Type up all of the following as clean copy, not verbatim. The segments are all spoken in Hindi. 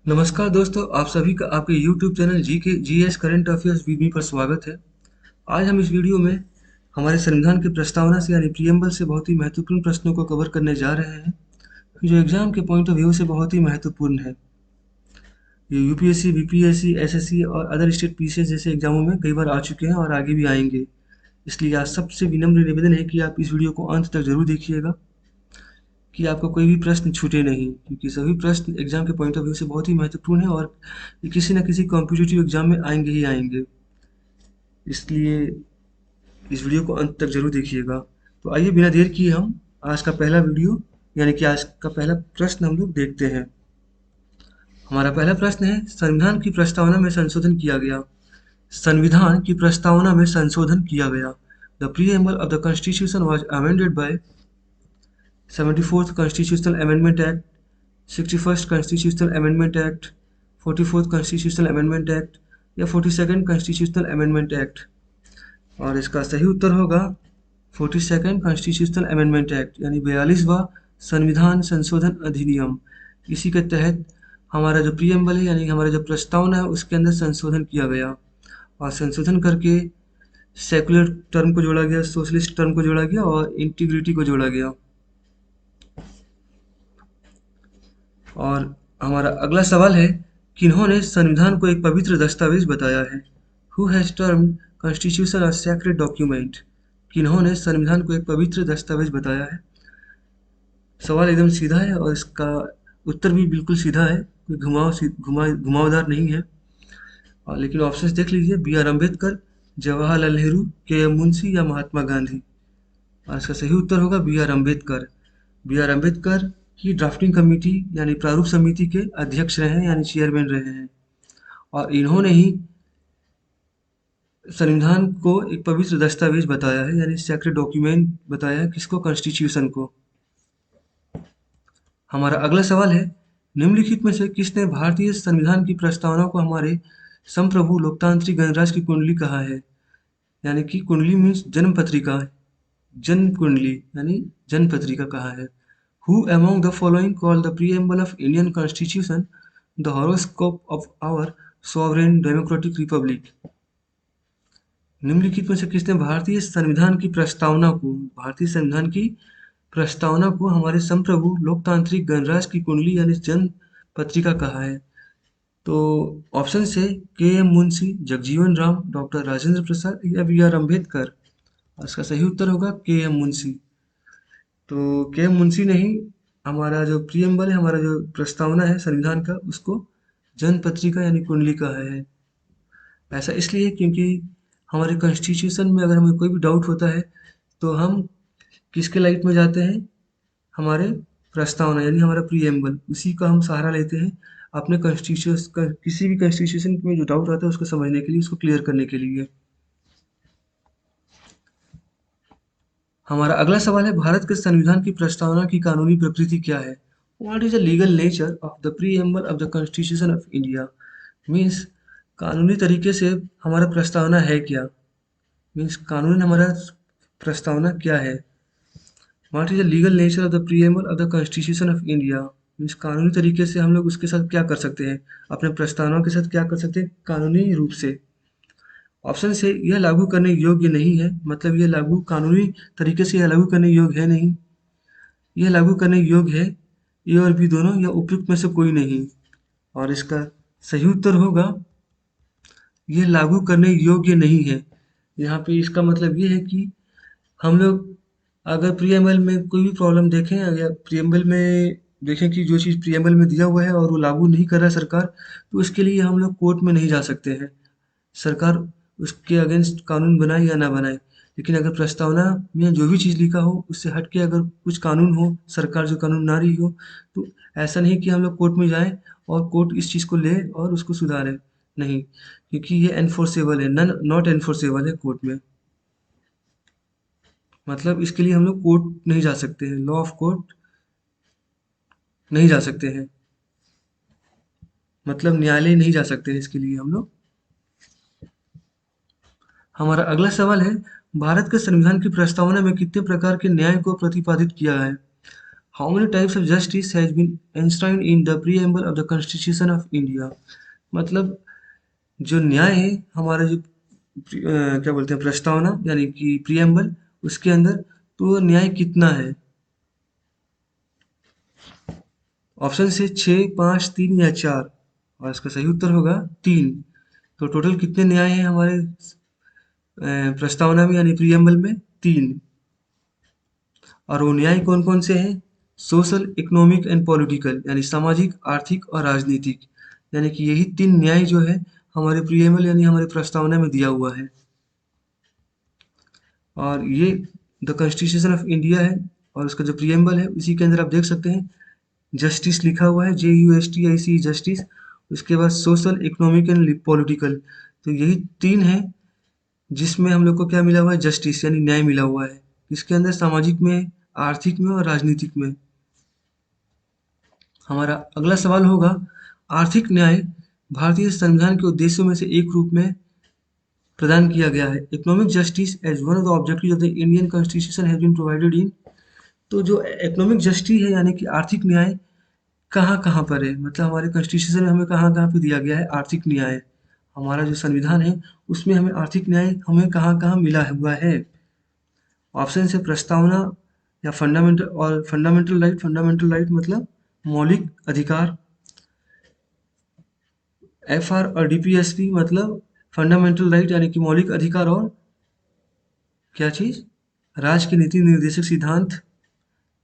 नमस्कार दोस्तों, आप सभी का आपके YouTube channel GS current affairs VB पर स्वागत है। आज हम इस वीडियो में हमारे संविधान की प्रस्तावना से यानी प्रीएम्बल से बहुत ही महत्वपूर्ण प्रश्नों को कवर करने जा रहे हैं, जो एग्जाम के पॉइंट ऑफ व्यू से बहुत ही महत्वपूर्ण है। ये यूपीएससी, बीपीएससी, एसएससी और अदर स्टेट पीसीएस जैसे एग्जामों में कई बार आ चुके हैं और आगे भी आएंगे। इसलिए आज सबसे विनम्र निवेदन है कि आप इस वीडियो को अंत तक जरूर देखिएगा कि आपका कोई भी प्रश्न छूटे नहीं, क्योंकि सभी प्रश्न एग्जाम के पॉइंट ऑफ व्यू से बहुत ही महत्वपूर्ण है और ये किसी न किसी कॉम्पिटिटिव एग्जाम में आएंगे ही आएंगे। इसलिए इस वीडियो को अंत तक जरूर देखिएगा। तो आइए बिना देर किए हम आज का पहला वीडियो यानी कि आज का पहला प्रश्न हम लोग देखते हैं। हमारा पहला प्रश्न है, संविधान की प्रस्तावना में संशोधन किया गया। संविधान की प्रस्तावना में संशोधन किया गया। The preamble of the constitution was amended bye 74th Constitutional Amendment Act, 61st Constitutional Amendment Act, 44th Constitutional Amendment Act या 42nd Constitutional Amendment Act। और इसका सही उत्तर होगा 42nd Constitutional Amendment Act यानी 42वां संविधान संशोधन अधिनियम। इसी के तहत हमारा जो प्रीएम्बल है यानी हमारा जो प्रस्तावना है उसके अंदर संशोधन किया गया और संशोधन करके सेकुलर टर्म को जोड़ा गया, सोशलिस्ट टर्म को जोड़ा गया और इंटीग्रिटी को जोड़ा गया। और हमारा अगला सवाल है, किन्होंने संविधान को एक पवित्र दस्तावेज बताया है। Who has termed constitution a sacred document. किन्होंने संविधान को एक पवित्र दस्तावेज बताया है। सवाल एकदम सीधा है और इसका उत्तर भी बिल्कुल सीधा है, कोई घुमावदार नहीं है। और लेकिन ऑप्शंस देख लीजिए, बी आर अम्बेडकर, जवाहरलाल नेहरू, के एम मुंशी या महात्मा गांधी। और इसका सही उत्तर होगा B R Ambedkar. B R Ambedkar ही ड्राफ्टिंग कमेटी यानी प्रारूप समिति के अध्यक्ष रहे हैं यानी चेयरमैन रहे हैं और इन्होंने ही संविधान को एक पवित्र दस्तावेज बताया है यानी सैक्रेड डॉक्यूमेंट बताया है, किसको, कॉन्स्टिट्यूशन को। हमारा अगला सवाल है, निम्नलिखित में से किसने भारतीय संविधान की प्रस्तावना को हमारे संप्रभु लोकतांत्रिक गणराज्य की कुंडली कहा है। यानी कि कुंडली मीन्स जन्म पत्रिका, जन्म कुंडली यानी जन्म पत्रिका कहा है। Who among the following call the preamble of Indian Constitution the horoscope of our sovereign democratic republic? निम्नलिखित में से किसने भारतीय संविधान की प्रस्तावना को हमारे संप्रभु लोकतांत्रिक गणराज्य की कुंडली यानी जन्म पत्रिका कहा है। तो ऑप्शन से के एम मुंशी, जगजीवन राम, डॉक्टर राजेंद्र प्रसाद या बी आर अम्बेडकर। इसका सही उत्तर होगा के एम मुंशी। तो के एम मुंशी ने ही हमारा जो प्रीएम्बल है, हमारा जो प्रस्तावना है संविधान का, उसको जन पत्रिका यानी कुंडली कहा है। ऐसा इसलिए क्योंकि हमारे कॉन्स्टिट्यूशन में अगर हमें कोई भी डाउट होता है तो हम किसके लाइट में जाते हैं, हमारे प्रस्तावना यानी हमारा प्रीएम्बल, उसी का हम सहारा लेते हैं अपने कॉन्स्टिट्यूशन, किसी भी कॉन्स्टिट्यूशन में जो डाउट आता है उसको समझने के लिए, उसको क्लियर करने के लिए। हमारा अगला सवाल है, भारत के संविधान की प्रस्तावना की कानूनी प्रकृति क्या है। What is the legal nature of the preamble of the constitution of India. Means कानूनी तरीके से हमारा प्रस्तावना है क्या, मीन्स कानून हमारा प्रस्तावना क्या है। What is the legal nature of the preamble of the constitution of India, means कानूनी तरीके से हम लोग उसके साथ क्या कर सकते हैं, अपने प्रस्तावना के साथ क्या कर सकते हैं कानूनी रूप से। ऑप्शन से यह लागू करने योग्य नहीं है, मतलब यह लागू कानूनी तरीके से यह लागू करने योग्य है नहीं, यह लागू करने योग्य है, ए और बी दोनों या उपयुक्त में से कोई नहीं। और इसका सही उत्तर होगा यह लागू करने योग्य नहीं है। यहाँ पे इसका मतलब ये है कि हम लोग अगर प्रीएम्बल में कोई भी प्रॉब्लम देखें, अगर प्रीएम्बल में देखें कि जो चीज़ प्रीएम्बल में दिया हुआ है और वो लागू नहीं कर रहा है सरकार, तो उसके लिए हम लोग कोर्ट में नहीं जा सकते हैं। सरकार उसके अगेंस्ट कानून बनाए या ना बनाए, लेकिन अगर प्रस्तावना में जो भी चीज़ लिखा हो उससे हट के अगर कुछ कानून हो, सरकार जो कानून ना रही हो, तो ऐसा नहीं कि हम लोग कोर्ट में जाएं और कोर्ट इस चीज़ को ले और उसको सुधारे, नहीं, क्योंकि ये एनफोर्सेबल है, नॉट एनफोर्सेबल है कोर्ट में। मतलब इसके लिए हम लोग कोर्ट नहीं जा सकते हैं, लॉ ऑफ कोर्ट नहीं जा सकते हैं, मतलब न्यायालय नहीं जा सकते हैं इसके लिए हम लोग। हमारा अगला सवाल है, भारत के संविधान की प्रस्तावना में कितने प्रकार के न्याय को प्रतिपादित किया है। How many types of justice has been enshrined in the preamble of the constitution of India. मतलब जो न्याय है हमारा जो क्या बोलते हैं प्रस्तावना यानी कि प्रियम्बल, उसके अंदर तो वो न्याय कितना है। ऑप्शन से 6, 5, 3 या 4, और इसका सही उत्तर होगा 3। तो टोटल कितने न्याय हैं हमारे प्रस्तावना में यानी प्रियम्बल में? 3। और वो न्याय कौन कौन से हैं? सोशल, इकोनॉमिक एंड पॉलिटिकल, यानी सामाजिक, आर्थिक और राजनीतिक। यानी कि यही 3 न्याय जो है हमारे प्रियम्बल यानी हमारे प्रस्तावना में दिया हुआ है। और ये द कॉन्स्टिट्यूशन ऑफ इंडिया है, और उसका जो प्रियम्बल है उसी के अंदर आप देख सकते हैं जस्टिस लिखा हुआ है, JUSTIC जस्टिस। उसके बाद सोशल, इकोनॉमिक एंड पॉलिटिकल। तो यही 3 हैं जिसमें हम लोग को क्या मिला हुआ है? जस्टिस यानी न्याय मिला हुआ है। इसके अंदर सामाजिक में, आर्थिक में और राजनीतिक में। हमारा अगला सवाल होगा, आर्थिक न्याय भारतीय संविधान के उद्देश्यों में से एक रूप में प्रदान किया गया है। Economic justice as one of the objective of the Indian constitution has been provided in. तो जो इकोनॉमिक जस्टिस है यानी कि आर्थिक न्याय कहाँ कहाँ पर है, मतलब हमारे कॉन्स्टिट्यूशन में हमें कहाँ कहाँ पे दिया गया है आर्थिक न्याय। हमारा जो संविधान है उसमें हमें आर्थिक न्याय हमें कहाँ कहाँ मिला हुआ है। ऑप्शन से प्रस्तावना या फंडामेंटल राइट। फंडामेंटल राइट मतलब मौलिक अधिकार। FR और DPSP मतलब फंडामेंटल राइट यानी कि मौलिक अधिकार और क्या चीज़? राज्य के नीति निर्देशक सिद्धांत।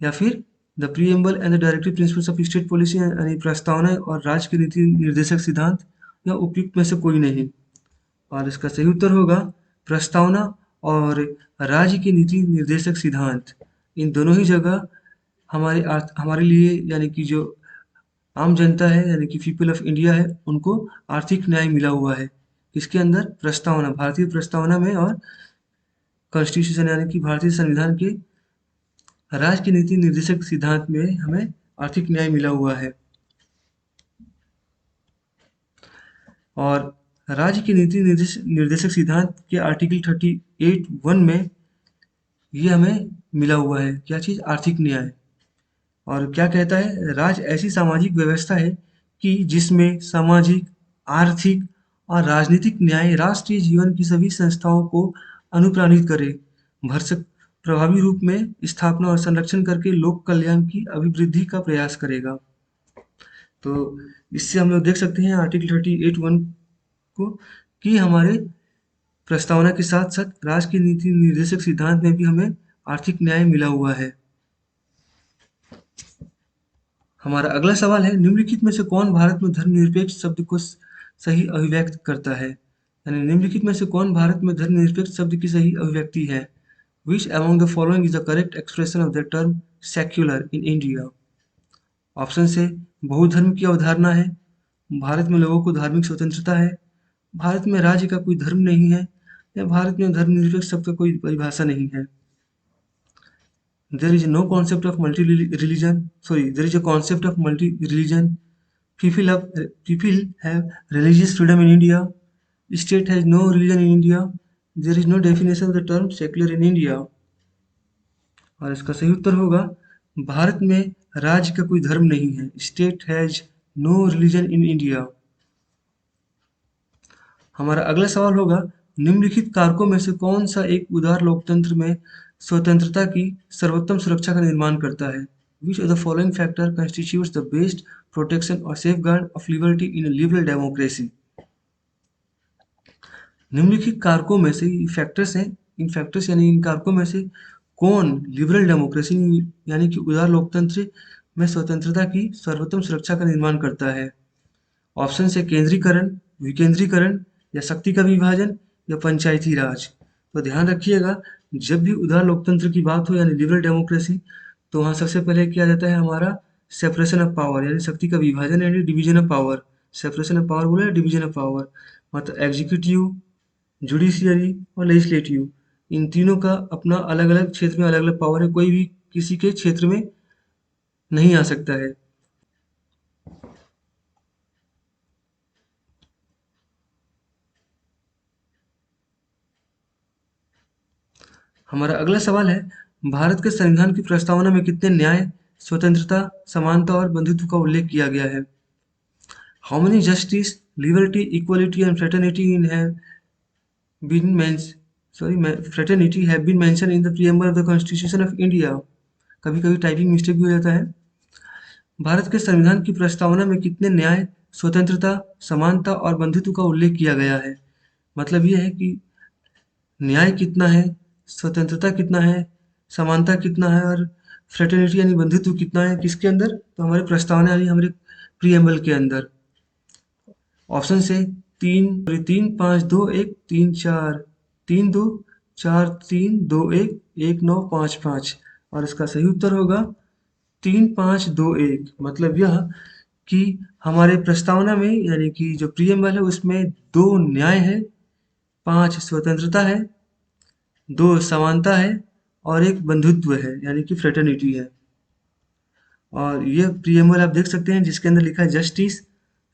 या फिर the preamble and the directive principles of state policy यानी प्रस्तावना और राज्य के नीति निर्देशक सिद्धांत, या उपयुक्त में से कोई नहीं। और इसका सही उत्तर होगा प्रस्तावना और राज्य की नीति निर्देशक सिद्धांत। इन दोनों ही जगह हमारे लिए यानी कि जो आम जनता है यानी कि पीपल ऑफ इंडिया है उनको आर्थिक न्याय मिला हुआ है। इसके अंदर प्रस्तावना, भारतीय प्रस्तावना में, और कॉन्स्टिट्यूशन यानी कि भारतीय संविधान के राज्य की नीति निर्देशक सिद्धांत में हमें आर्थिक न्याय मिला हुआ है। और राज्य की नीति निर्देशक सिद्धांत के आर्टिकल 38(1) में ये हमें मिला हुआ है क्या चीज़? आर्थिक न्याय। और क्या कहता है? राज्य ऐसी सामाजिक व्यवस्था है कि जिसमें सामाजिक, आर्थिक और राजनीतिक न्याय राष्ट्रीय जीवन की सभी संस्थाओं को अनुप्राणित करे, भरसक प्रभावी रूप में स्थापना और संरक्षण करके लोक कल्याण की अभिवृद्धि का प्रयास करेगा। तो इससे हम लोग देख सकते हैं आर्टिकल 38(1) को कि हमारे प्रस्तावना के साथ साथ राज्य की नीति निर्देशक सिद्धांत में भी हमें आर्थिक न्याय मिला हुआ है। हमारा अगला सवाल है, निम्नलिखित में से कौन भारत में धर्मनिरपेक्ष शब्द को सही अभिव्यक्त करता है? यानी निम्नलिखित में से कौन भारत में धर्मनिरपेक्ष शब्द की सही अभिव्यक्ति है? Which among the following is the correct expression of the term secular in India? Option से बहु धर्म की अवधारणा है, भारत में लोगों को धार्मिक स्वतंत्रता है, भारत में राज्य का कोई धर्म नहीं है, या भारत में धर्मनिरपेक्ष शब्द का कोई परिभाषा नहीं है। There is no concept of multi-religion. Sorry, there is a concept of multi-religion. People have religious freedom in India. State has no religion in India. There is no definition of the term secular in India. और इसका सही उत्तर होगा भारत में राज्य का कोई धर्म नहीं है। State has no religion in India. हमारा अगला सवाल होगा, निम्नलिखित कारकों में से कौन सा एक उदार लोकतंत्र में स्वतंत्रता की सर्वोत्तम सुरक्षा का निर्माण करता है? Which of the following factor constitutes the best protection और safeguard of liberty in a liberal democracy? निम्नलिखित कारकों में से फैक्टर्स हैं, इन फैक्टर्स यानी इन कारकों में से कौन लिबरल डेमोक्रेसी यानी कि उदार लोकतंत्र में स्वतंत्रता की सर्वोत्तम सुरक्षा का निर्माण करता है? ऑप्शन से केंद्रीकरण, विकेंद्रीकरण, या शक्ति का विभाजन, या पंचायती राज। तो ध्यान रखिएगा, जब भी उदार लोकतंत्र की बात हो यानी लिबरल डेमोक्रेसी, तो वहाँ सबसे पहले किया जाता है हमारा सेपरेशन ऑफ पावर यानी शक्ति का विभाजन यानी division of power. Separation of power बोले डिवीजन ऑफ पावर, मतलब एग्जीक्यूटिव, जुडिशियरी और लेजिस्लेटिव, इन तीनों का अपना अलग अलग क्षेत्र में अलग अलग पावर है, कोई भी किसी के क्षेत्र में नहीं आ सकता है। हमारा अगला सवाल है, भारत के संविधान की प्रस्तावना में कितने न्याय स्वतंत्रता, समानता और बंधुत्व का उल्लेख किया गया है। How many justice, liberty, equality and fraternity in have been fraternity have been mentioned in the preamble of the Constitution of India। कभी कभी टाइपिंग मिस्टेक भी हो जाता है। भारत के संविधान की प्रस्तावना में कितने न्याय, स्वतंत्रता, समानता और बंधुत्व का उल्लेख किया गया है? मतलब ये है कि न्याय कितना है, स्वतंत्रता कितना है, समानता कितना है और फ्रेटर्निटी यानी बंधुत्व कितना है किसके अंदर? तो हमारे प्रस्तावना यानी हमारे प्रीएम्बल के अंदर। ऑप्शन से 3, 5, 2, 1, 3, 4, 3, 2, 4, 3, 2, 1, 1, 9, 5, 5 और इसका सही उत्तर होगा 3, 5, 2, 1। मतलब यह कि हमारे प्रस्तावना में यानी कि जो प्रीएम्बल है उसमें 2 न्याय है, 5 स्वतंत्रता है, 2 समानता है और 1 बंधुत्व है यानी कि फ्रेटर्निटी है। और ये प्रीएम्बल आप देख सकते हैं जिसके अंदर लिखा है justice,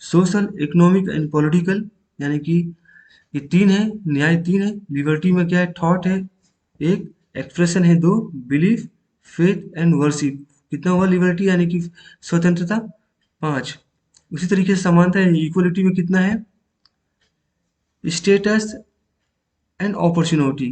social, economic and political यानी कि ये 3 है, न्याय 3 है, लिबर्टी में क्या है, थॉट है 1, एक्सप्रेशन है 2, बिलीफ, फेथ एंड वर्शिप कितना हुआ लिबर्टी यानी कि स्वतंत्रता 5। उसी तरीके से समानता यानी इक्वलिटी में कितना है, स्टेटस एंड अपॉर्चुनिटी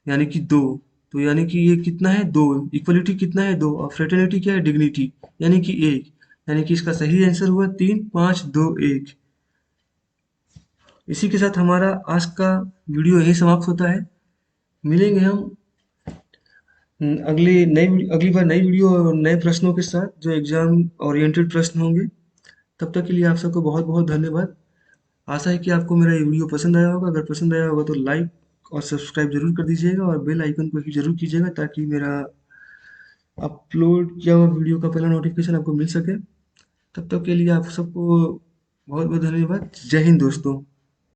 यानी कि 2। तो यानी कि ये कितना है 2, इक्वलिटी कितना है 2 और फ्रेटर्निटी क्या है, डिग्निटी यानी कि 1। यानी कि इसका सही आंसर हुआ 3, 5, 2, 1। इसी के साथ हमारा आज का वीडियो यही समाप्त होता है। मिलेंगे हम अगली बार नई वीडियो और नए प्रश्नों के साथ जो एग्जाम ओरिएंटेड प्रश्न होंगे। तब तक के लिए आप सबको बहुत बहुत धन्यवाद। आशा है कि आपको मेरा ये वीडियो पसंद आया होगा। अगर पसंद आया होगा तो लाइक और सब्सक्राइब जरूर कर दीजिएगा और बेल आइकन को भी जरूर कीजिएगा ताकि मेरा अपलोड किया हुआ वीडियो का पहला नोटिफिकेशन आपको मिल सके। तब तक के लिए आप सबको बहुत बहुत धन्यवाद। जय हिंद दोस्तों।